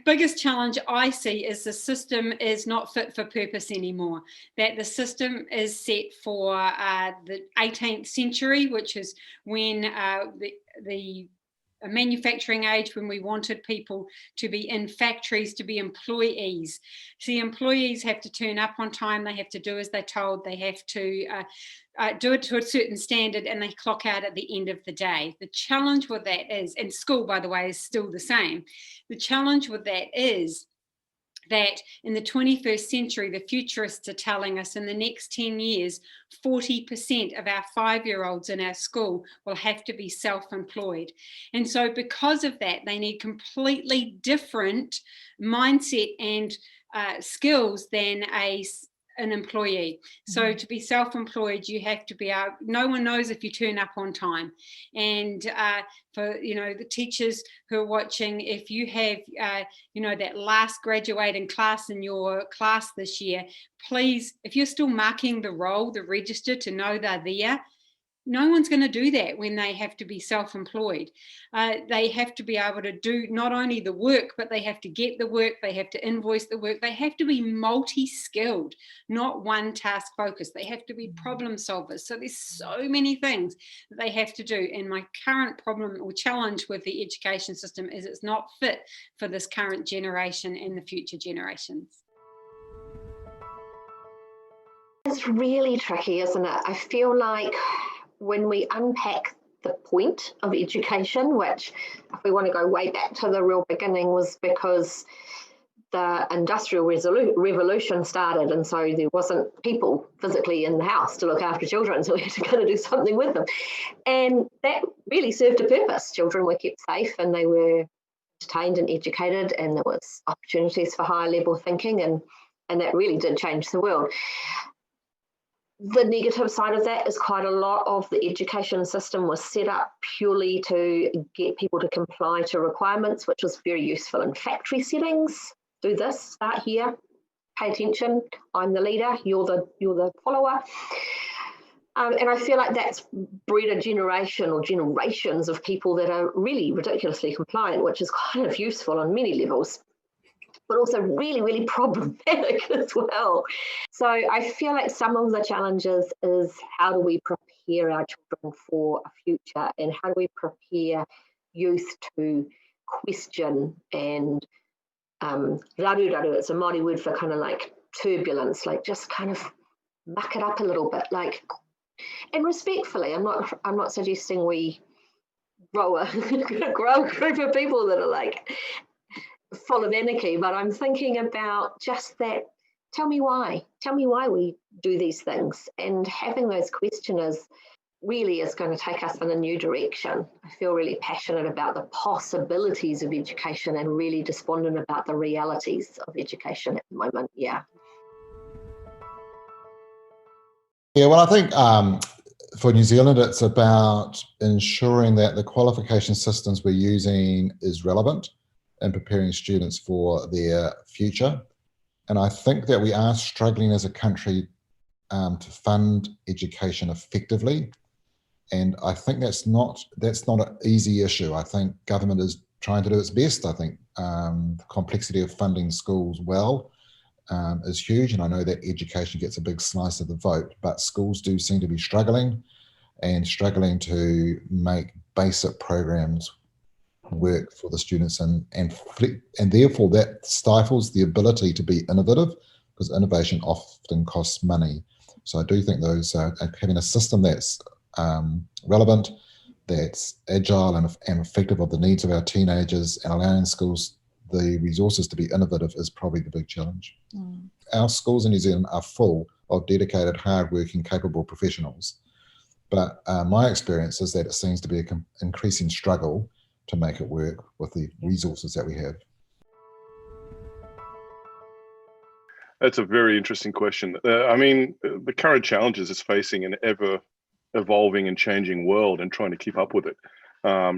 biggest challenge I see is the system is not fit for purpose anymore. That the system is set for the 18th century, which is when the manufacturing age, when we wanted people to be in factories, to be employees. See, employees have to turn up on time, they have to do as they're told, they have to do it to a certain standard, and they clock out at the end of the day. The challenge with that is, and school, by the way, is still the same. The challenge with that is that in the 21st century, the futurists are telling us in the next 10 years, 40% of our 5-year-olds in our school will have to be self-employed. And so because of that, they need completely different mindset and skills than an employee. So to be self-employed, you have to be out. No one knows if you turn up on time. And for the teachers who are watching, if you have that last graduating class in your class this year, please, if you're still marking the roll, the register to know they're there, no one's going to do that when they have to be self-employed. They have to be able to do not only the work, but they have to get the work, they have to invoice the work, they have to be multi-skilled, not one task focused. They have to be problem solvers. So there's so many things that they have to do. And my current problem or challenge with the education system is it's not fit for this current generation and the future generations. It's really tricky, isn't it? I feel like when we unpack the point of education, which if we want to go way back to the real beginning, was because the Industrial Revolution started, and so there wasn't people physically in the house to look after children, so we had to kind of do something with them. And that really served a purpose. Children were kept safe and they were entertained and educated, and there was opportunities for higher level thinking, and that really did change the world. The negative side of that is quite a lot of the education system was set up purely to get people to comply to requirements, which was very useful in factory settings. Do this, start here, pay attention. I'm the leader, you're the follower. And I feel like that's bred a generation or generations of people that are really ridiculously compliant, which is kind of useful on many levels, but also really, really problematic as well. So I feel like some of the challenges is how do we prepare our children for a future, and how do we prepare youth to question and raru, it's a Māori word for kind of like turbulence, like just kind of muck it up a little bit, like, and respectfully, I'm not suggesting we grow a group of people that are like full of anarchy, but I'm thinking about just that. Tell me why we do these things, and having those questioners really is going to take us in a new direction. I feel really passionate about the possibilities of education and really despondent about the realities of education at the moment. Yeah, well, I think for New Zealand, it's about ensuring that the qualification systems we're using is relevant and preparing students for their future. And I think that we are struggling as a country to fund education effectively. And I think that's not an easy issue. I think government is trying to do its best. I think the complexity of funding schools well is huge. And I know that education gets a big slice of the vote, but schools do seem to be struggling to make basic programs work for the students, and therefore that stifles the ability to be innovative, because innovation often costs money. So I do think those having a system that's relevant, that's agile and effective of the needs of our teenagers, and allowing schools the resources to be innovative is probably the big challenge. Our schools in New Zealand are full of dedicated, hard-working, capable professionals, but my experience is that it seems to be an increasing struggle to make it work with the resources that we have. That's a very interesting question. I mean, the current challenges is facing an ever evolving and changing world, and trying to keep up with it,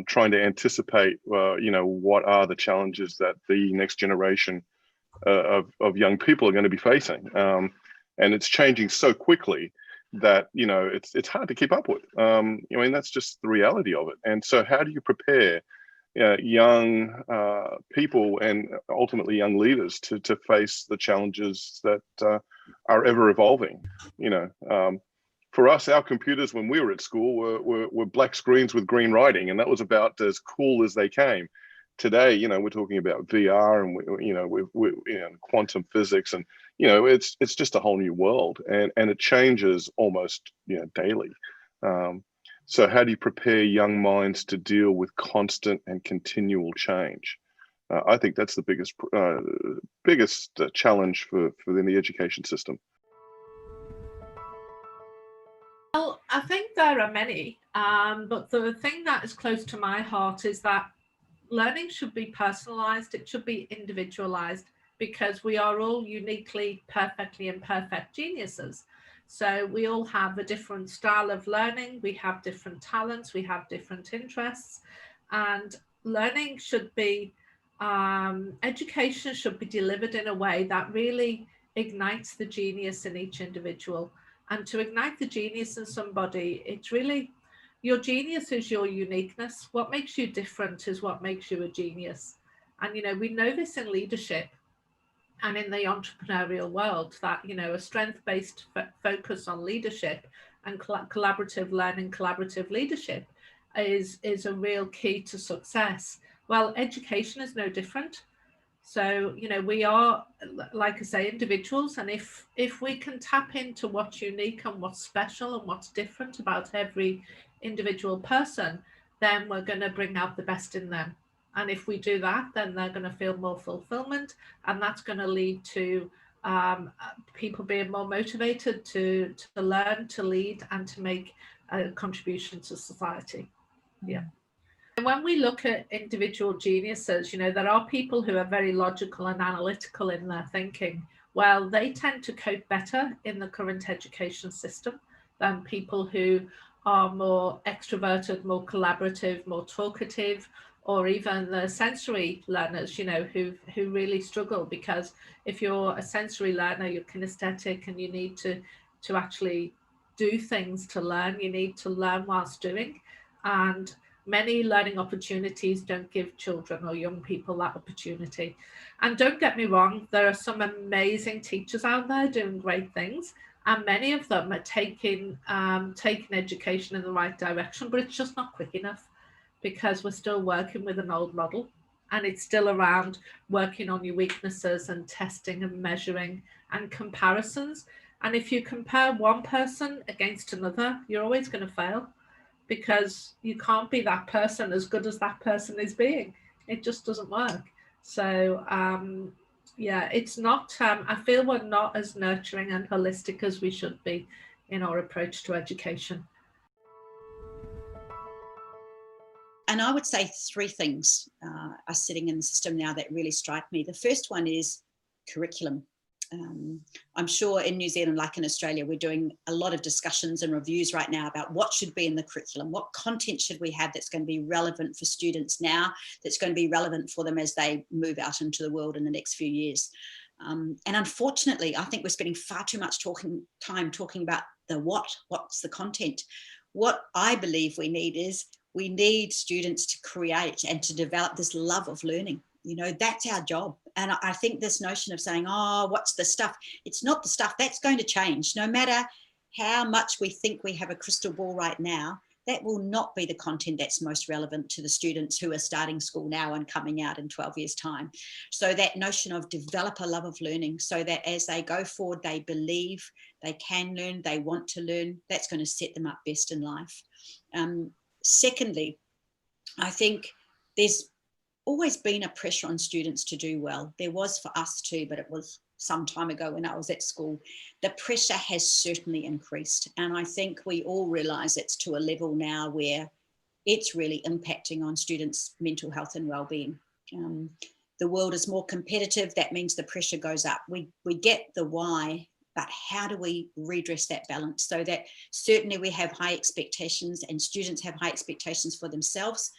trying to anticipate, what are the challenges that the next generation of young people are going to be facing. And it's changing so quickly that, it's hard to keep up with. That's just the reality of it. And so how do you prepare young people and ultimately young leaders to face the challenges that are ever evolving. For us, our computers when we were at school were black screens with green writing, and that was about as cool as they came. Today, we're talking about VR and quantum physics, and it's just a whole new world, and it changes almost daily. So how do you prepare young minds to deal with constant and continual change? I think that's the biggest challenge for the education system. Well, I think there are many, but the thing that is close to my heart is that learning should be personalized, it should be individualized, because we are all uniquely, perfectly imperfect geniuses. So we all have a different style of learning, we have different talents, we have different interests, and learning should be, education should be delivered in a way that really ignites the genius in each individual. And to ignite the genius in somebody, it's really, your genius is your uniqueness. What makes you different is what makes you a genius. And, we know this in leadership and in the entrepreneurial world, that, a strength-based focus on leadership and collaborative learning, collaborative leadership is a real key to success. Well, education is no different. So, we are, like I say, individuals. And if we can tap into what's unique and what's special and what's different about every individual person, then we're going to bring out the best in them. And if we do that, then they're going to feel more fulfillment. And that's going to lead to people being more motivated to learn, to lead, and to make a contribution to society. Yeah. And when we look at individual geniuses, there are people who are very logical and analytical in their thinking. Well, they tend to cope better in the current education system than people who are more extroverted, more collaborative, more talkative, or even the sensory learners, who really struggle. Because if you're a sensory learner, you're kinesthetic, and you need to actually do things to learn. You need to learn whilst doing. And many learning opportunities don't give children or young people that opportunity. And don't get me wrong, there are some amazing teachers out there doing great things, and many of them are taking education in the right direction, but it's just not quick enough, because we're still working with an old model, and it's still around working on your weaknesses and testing and measuring and comparisons. And if you compare one person against another, you're always going to fail, because you can't be that person as good as that person is being. It just doesn't work. So it's not, I feel we're not as nurturing and holistic as we should be in our approach to education. And I would say three things are sitting in the system now that really strike me. The first one is curriculum. I'm sure in New Zealand, like in Australia, we're doing a lot of discussions and reviews right now about what should be in the curriculum, what content should we have that's going to be relevant for students now, that's going to be relevant for them as they move out into the world in the next few years. And unfortunately, I think we're spending far too much time talking about the what's the content. What I believe we need students to create and to develop this love of learning. That's our job. And I think this notion of saying, oh, what's the stuff? It's not the stuff. That's going to change. No matter how much we think we have a crystal ball right now, that will not be the content that's most relevant to the students who are starting school now and coming out in 12 years' time. So that notion of develop a love of learning, so that as they go forward, they believe they can learn, they want to learn, that's going to set them up best in life. Secondly, I think there's always been a pressure on students to do well. There was for us too, but it was some time ago when I was at school. The pressure has certainly increased. And I think we all realise it's to a level now where it's really impacting on students' mental health and well-being. The world is more competitive. That means the pressure goes up. We get the why, but how do we redress that balance so that certainly we have high expectations and students have high expectations for themselves,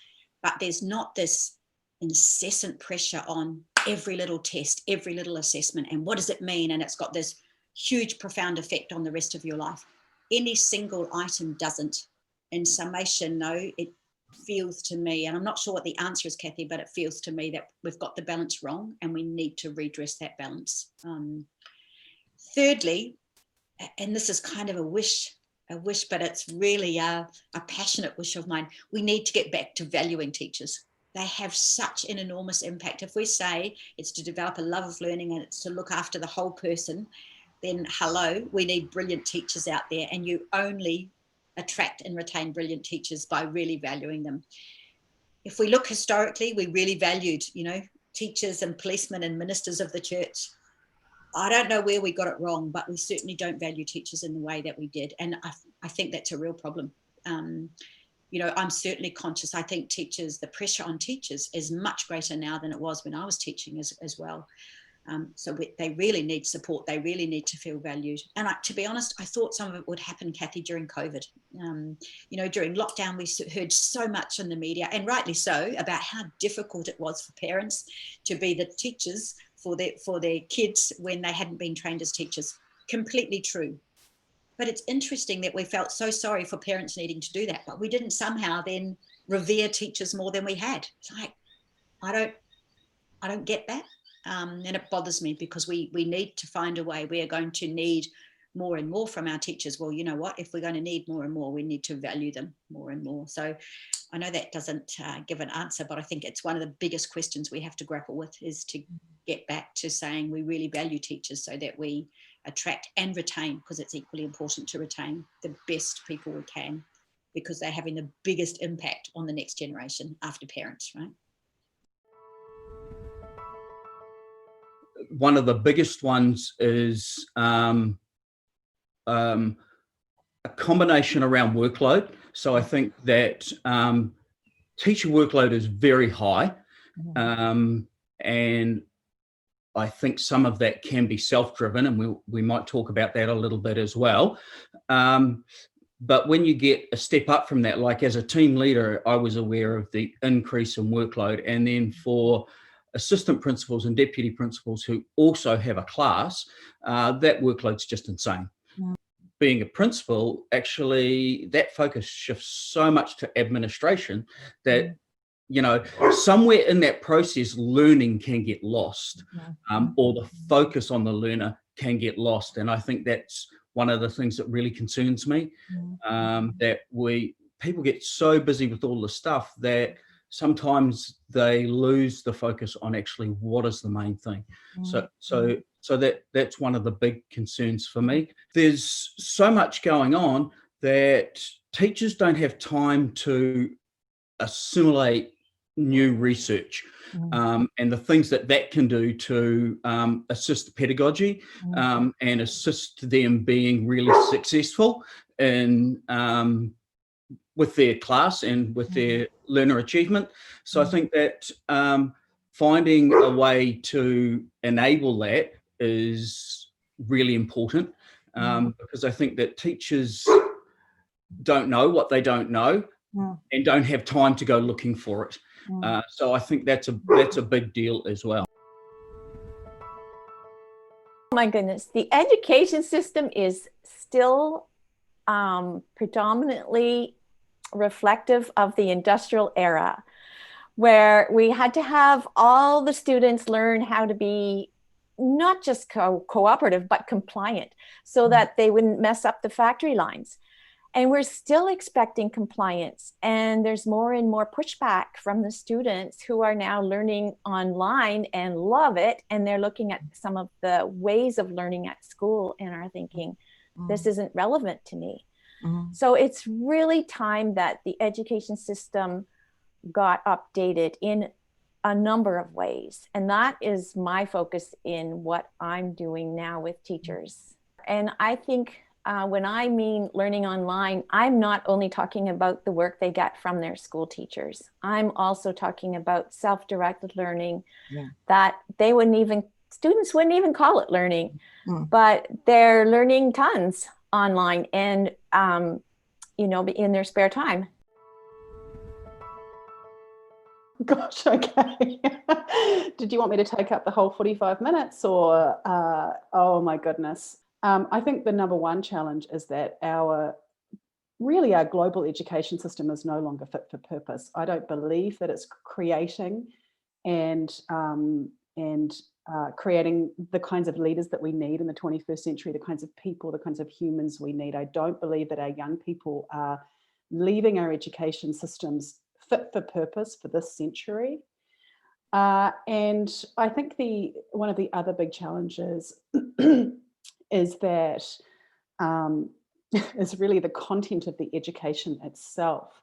but there's not this incessant pressure on every little test, every little assessment, and what does it mean? And it's got this huge, profound effect on the rest of your life. Any single item doesn't. In summation, no, feels to me, and I'm not sure what the answer is, Kathy, but it feels to me that we've got the balance wrong and we need to redress that balance. Thirdly, and this is kind of a wish, but it's really a passionate wish of mine, we need to get back to valuing teachers. They have such an enormous impact. If we say it's to develop a love of learning and it's to look after the whole person, then hello, we need brilliant teachers out there, and you only attract and retain brilliant teachers by really valuing them. If we look historically, we really valued, teachers and policemen and ministers of the church. I don't know where we got it wrong, but we certainly don't value teachers in the way that we did. And I think that's a real problem. I'm certainly conscious. I think the pressure on teachers is much greater now than it was when I was teaching as well. So they really need support. They really need to feel valued. And to be honest, I thought some of it would happen, Kathy, during COVID. During lockdown, we heard so much in the media, and rightly so, about how difficult it was for parents to be the teachers for their kids when they hadn't been trained as teachers. Completely true. But it's interesting that we felt so sorry for parents needing to do that, but we didn't somehow then revere teachers more than we had. It's like, I don't get that. And it bothers me, because we need to find a way. We are going to need more and more from our teachers. Well, you know what? If we're going to need more and more, we need to value them more and more. So I know that doesn't give an answer, but I think it's one of the biggest questions we have to grapple with, is to get back to saying we really value teachers so that we attract and retain, because it's equally important to retain the best people we can, because they're having the biggest impact on the next generation after parents, right? One of the biggest ones is a combination around workload. So I think that teacher workload is very high, and I think some of that can be self-driven, and we might talk about that a little bit as well. But when you get a step up from that, like as a team leader, I was aware of the increase in workload, and then for assistant principals and deputy principals who also have a class, that workload's just insane. Being a principal, actually, that focus shifts so much to administration that, somewhere in that process, learning can get lost, or the focus on the learner can get lost. And I think that's one of the things that really concerns me, that people get so busy with all the stuff that sometimes they lose the focus on actually what is the main thing. So that's one of the big concerns for me. There's so much going on that teachers don't have time to assimilate new research, and the things that can do to assist pedagogy, and assist them being really successful in with their class and with their learner achievement. So I think that finding a way to enable that is really important, because I think that teachers don't know what they don't know, and don't have time to go looking for it. So I think that's a big deal as well. My goodness, the education system is still predominantly reflective of the industrial era, where we had to have all the students learn how to be not just cooperative, but compliant, so that they wouldn't mess up the factory lines. And we're still expecting compliance. And there's more and more pushback from the students who are now learning online and love it. And they're looking at some of the ways of learning at school and are thinking, this isn't relevant to me. So it's really time that the education system got updated in a number of ways. And that is my focus in what I'm doing now with teachers. And I think when I mean learning online, I'm not only talking about the work they get from their school teachers. I'm also talking about self-directed learning that students wouldn't even call it learning, but they're learning tons online and, in their spare time. Gosh, okay. Did you want me to take up the whole 45 minutes or, oh my goodness. I think the number one challenge is that our really our global education system is no longer fit for purpose. I don't believe that it's creating and creating the kinds of leaders that we need in the 21st century, the kinds of people, the kinds of humans we need. I don't believe that our young people are leaving our education systems fit for purpose for this century. And I think one of the other big challenges is that is really the content of the education itself.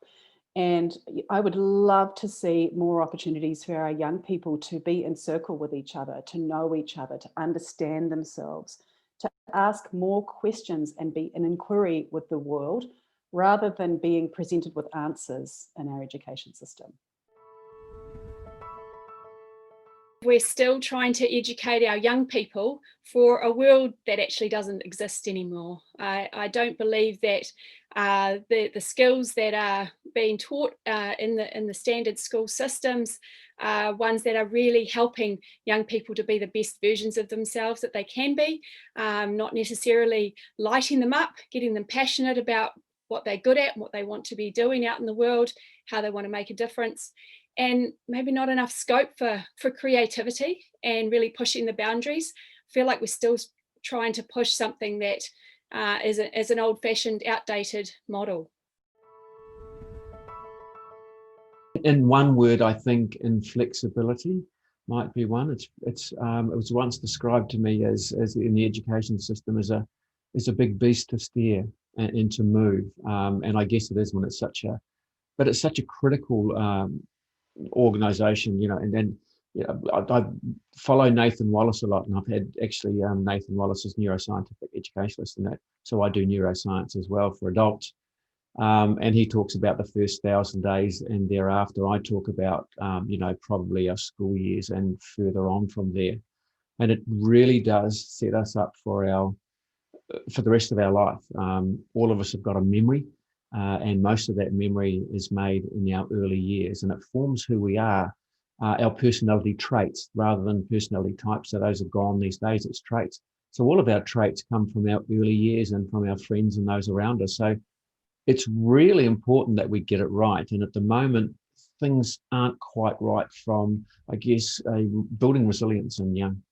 And I would love to see more opportunities for our young people to be in circle with each other, to know each other, to understand themselves, to ask more questions and be in inquiry with the world, rather than being presented with answers in our education system. We're still trying to educate our young people for a world that actually doesn't exist anymore. I don't believe that the skills that are being taught in the standard school systems are ones that are really helping young people to be the best versions of themselves that they can be, not necessarily lighting them up, getting them passionate about what they're good at, what they want to be doing out in the world, how they want to make a difference. And maybe not enough scope for creativity and really pushing the boundaries. I feel like we're still trying to push something that is an old-fashioned, outdated model. In one word, I think inflexibility might be one. It was once described to me as in the education system as a big beast to steer and to move. And I guess it is when it's such a critical organization, and then I follow Nathan Wallace a lot, and I've had actually Nathan Wallace is neuroscientific educationalist in that, so I do neuroscience as well for adults, and he talks about the first 1,000 days, and thereafter I talk about probably our school years and further on from there, and it really does set us up for the rest of our life. All of us have got a memory. And most of that memory is made in our early years, and it forms who we are, our personality traits rather than personality types. So those are gone these days, it's traits. So all of our traits come from our early years and from our friends and those around us. So it's really important that we get it right. And at the moment, things aren't quite right from, I guess, building resilience in young.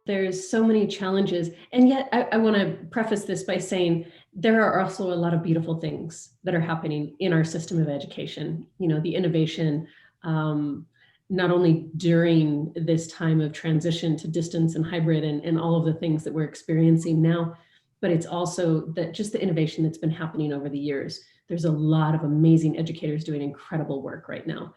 There's so many challenges. And yet I want to preface this by saying there are also a lot of beautiful things that are happening in our system of education. The innovation, not only during this time of transition to distance and hybrid and all of the things that we're experiencing now, but it's also just the innovation that's been happening over the years. There's a lot of amazing educators doing incredible work right now.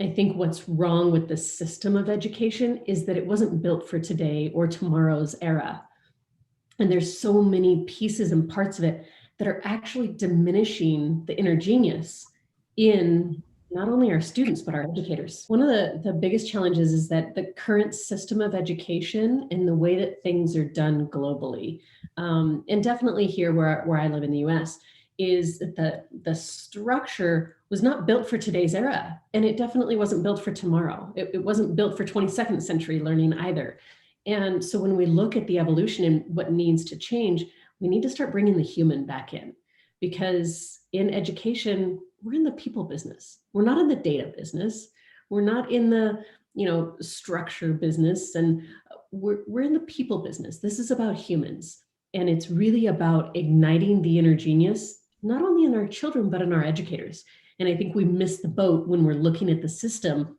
I think what's wrong with the system of education is that it wasn't built for today or tomorrow's era. And there's so many pieces and parts of it that are actually diminishing the inner genius in not only our students, but our educators. One of the biggest challenges is that the current system of education and the way that things are done globally, and definitely here where I live in the US, is that the structure was not built for today's era, and it definitely wasn't built for tomorrow. It wasn't built for 22nd century learning either. And so when we look at the evolution and what needs to change, we need to start bringing the human back in, because in education, we're in the people business. We're not in the data business. We're not in the structure business, and we're in the people business. This is about humans, and it's really about igniting the inner genius, not only in our children, but in our educators. And I think we miss the boat when we're looking at the system,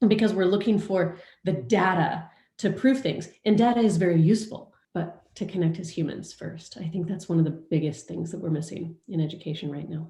because we're looking for the data to prove things. And data is very useful, but to connect as humans first. I think that's one of the biggest things that we're missing in education right now.